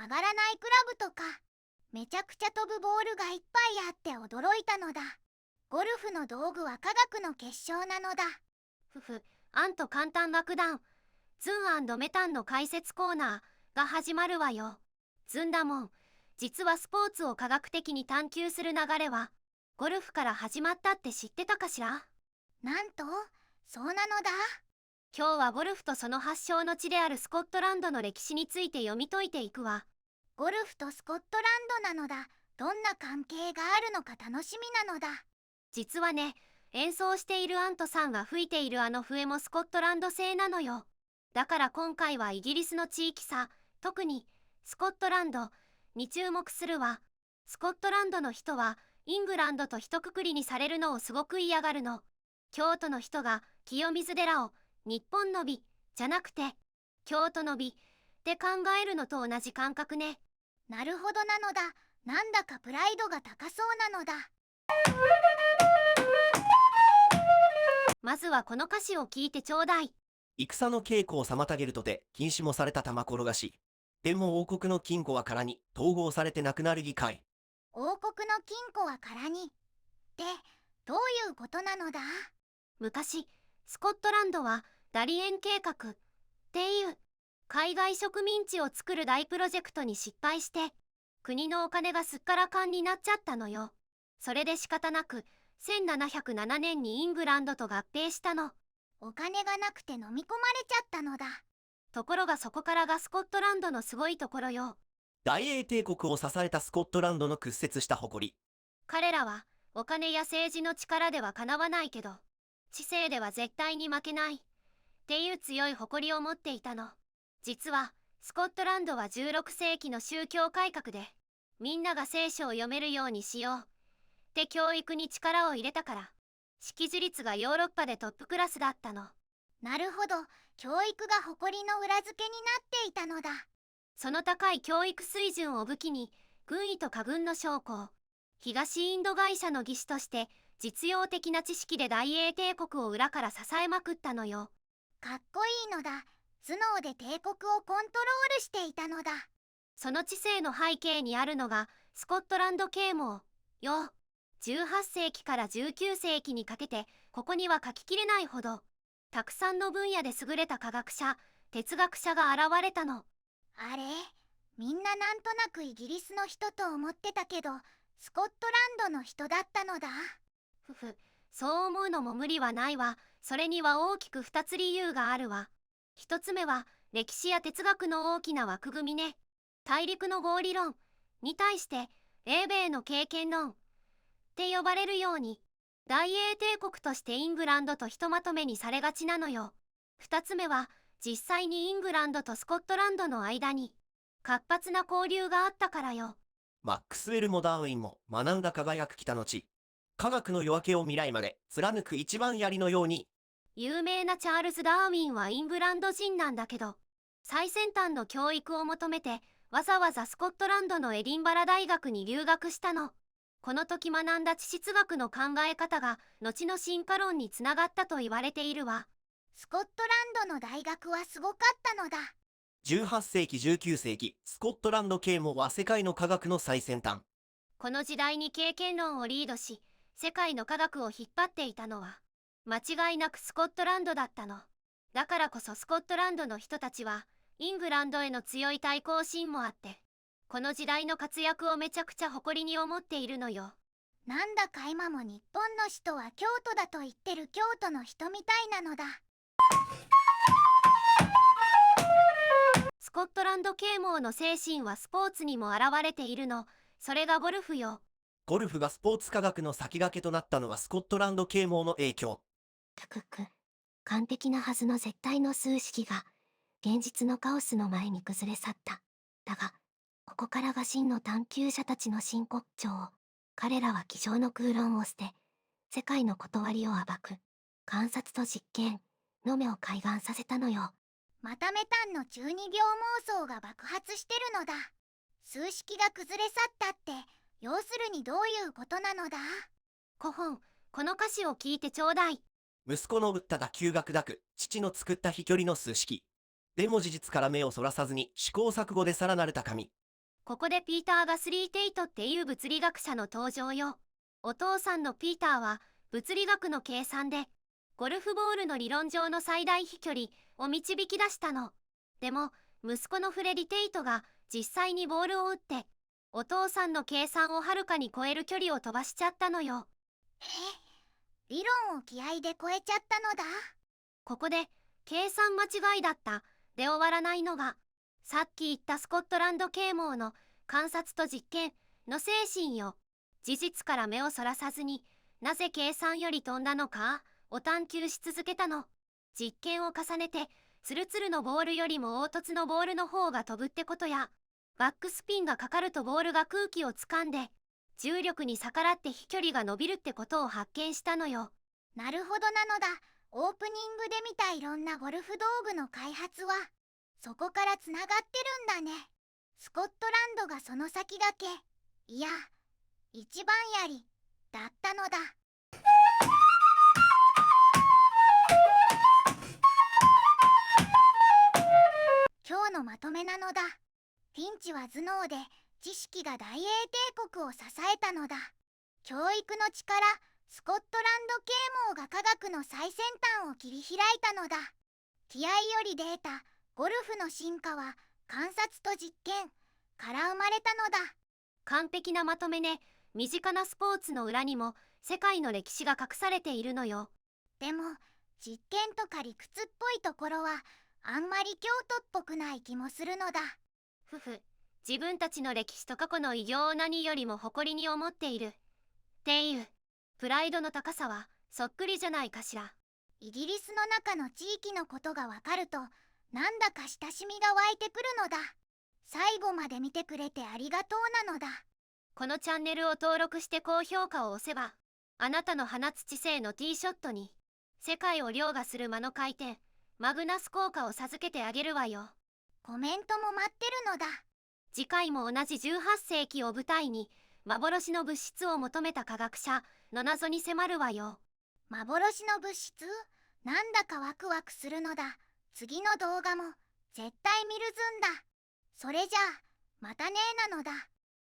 曲がらないクラブとか、めちゃくちゃ飛ぶボールがいっぱいあって驚いたのだ。ゴルフの道具は科学の結晶なのだ。ふふ、アンと簡単楽団、ズン&メタンの解説コーナーが始まるわよ。ズンだもん。実はスポーツを科学的に探求する流れは、ゴルフから始まったって知ってたかしら？なんと、そうなのだ。今日はゴルフとその発祥の地であるスコットランドの歴史について読み解いていくわ。ゴルフとスコットランドなのだ。どんな関係があるのか楽しみなのだ。実はね、演奏しているアントさんが吹いているあの笛もスコットランド製なのよ。だから今回はイギリスの地域差、特にスコットランドに注目するわ。スコットランドの人はイングランドと一括りにされるのをすごく嫌がるの。京都の人が清水寺を日本の美じゃなくて京都の美って考えるのと同じ感覚ね。なるほどなのだ。なんだかプライドが高そうなのだ。まずはこの歌詞を聞いてちょうだい。戦の稽古を妨げるとて禁止もされた玉転がし。でも王国の金庫は空に統合されてなくなる議会。王国の金庫は空に。ってどういうことなのだ？昔スコットランドはダリエン計画っていう海外植民地を作る大プロジェクトに失敗して国のお金がすっからかんになっちゃったのよ。それで仕方なく1707年にイングランドと合併したの。お金がなくて飲み込まれちゃったのだ。ところがそこからがスコットランドのすごいところよ。大英帝国を支えたスコットランドの屈折した誇り。彼らはお金や政治の力ではかなわないけど知性では絶対に負けないっていう強い誇りを持っていたの。実はスコットランドは16世紀の宗教改革でみんなが聖書を読めるようにしようって教育に力を入れたから識字率がヨーロッパでトップクラスだったの。なるほど、教育が誇りの裏付けになっていたのだ。その高い教育水準を武器に軍医と下軍の将校、東インド会社の技師として実用的な知識で大英帝国を裏から支えまくったのよ。かっこいいのだ。頭脳で帝国をコントロールしていたのだ。その知性の背景にあるのがスコットランド啓蒙よ。18世紀から19世紀にかけてここには書ききれないほどたくさんの分野で優れた科学者、哲学者が現れたの。あれ、みんななんとなくイギリスの人と思ってたけど、スコットランドの人だったのだ。ふふ、そう思うのも無理はないわ。それには大きく2つ理由があるわ。1つ目は歴史や哲学の大きな枠組みね。大陸の合理論に対して英米の経験論って呼ばれるように大英帝国としてイングランドとひとまとめにされがちなのよ。2つ目は実際にイングランドとスコットランドの間に活発な交流があったからよ。マックスウェルもダーウィンも学んだ輝く北の地。科学の夜明けを未来まで貫く一番槍のように。有名なチャールズ・ダーウィンはイングランド人なんだけど最先端の教育を求めてわざわざスコットランドのエディンバラ大学に留学したの。この時学んだ地質学の考え方が後の進化論につながったと言われているわ。スコットランドの大学はすごかったのだ。18世紀19世紀、スコットランド啓蒙は世界の科学の最先端。この時代に経験論をリードし世界の科学を引っ張っていたのは間違いなくスコットランドだったの。だからこそスコットランドの人たちはイングランドへの強い対抗心もあってこの時代の活躍をめちゃくちゃ誇りに思っているのよ。なんだか今も日本の首都は京都だと言ってる京都の人みたいなのだ。スコットランド啓蒙の精神はスポーツにも現れているの。それがゴルフよ。ゴルフがスポーツ科学の先駆けとなったのはスコットランド啓蒙の影響。高く完璧なはずの絶対の数式が現実のカオスの前に崩れ去った。だがここからが真の探求者たちの真骨頂。彼らは机上の空論を捨て世界の断りを暴く観察と実験の目を開眼させたのよ。またメタンの中二病妄想が爆発してるのだ。数式が崩れ去ったって要するにどういうことなのだ？古本、この歌詞を聞いてちょうだい。息子の打った打球が砕く、父の作った飛距離の数式。でも事実から目をそらさずに試行錯誤でさらなる高み。ここでピーター・ガスリー・テイトっていう物理学者の登場よ。お父さんのピーターは物理学の計算でゴルフボールの理論上の最大飛距離を導き出したの。でも息子のフレディ・テイトが実際にボールを打ってお父さんの計算をはるかに超える距離を飛ばしちゃったのよ。理論を気合で超えちゃったのだ。ここで計算間違いだったで終わらないのが、さっき言ったスコットランド啓蒙の観察と実験の精神よ。事実から目をそらさずになぜ計算より飛んだのかを探求し続けたの。実験を重ねてツルツルのボールよりも凹凸のボールの方が飛ぶってことや、バックスピンがかかるとボールが空気を掴んで重力に逆らって飛距離が伸びるってことを発見したのよ。なるほどなのだ。オープニングで見たいろんなゴルフ道具の開発はそこからつながってるんだね。スコットランドがその先駆け、いや一番槍だったのだ。今日のまとめなのだ。ピンチは頭脳で知識が大英帝国を支えたのだ。教育の力、スコットランド啓蒙が科学の最先端を切り開いたのだ。気合よりデータ、ゴルフの進化は観察と実験から生まれたのだ。完璧なまとめね。身近なスポーツの裏にも世界の歴史が隠されているのよ。でも実験とか理屈っぽいところはあんまり京都っぽくない気もするのだ。ふふ、自分たちの歴史と過去の偉業を何よりも誇りに思っているっていうプライドの高さはそっくりじゃないかしら。イギリスの中の地域のことがわかるとなんだか親しみが湧いてくるのだ。最後まで見てくれてありがとうなのだ。このチャンネルを登録して高評価を押せば、あなたの放つ知性のティーショットに世界を凌駕する間の回転マグナス効果を授けてあげるわよ。コメントも待ってるのだ。次回も同じ18世紀を舞台に幻の物質を求めた科学者の謎に迫るわよ。幻の物質？なんだかワクワクするのだ。次の動画も絶対見るずんだ。それじゃあまたねーなのだ。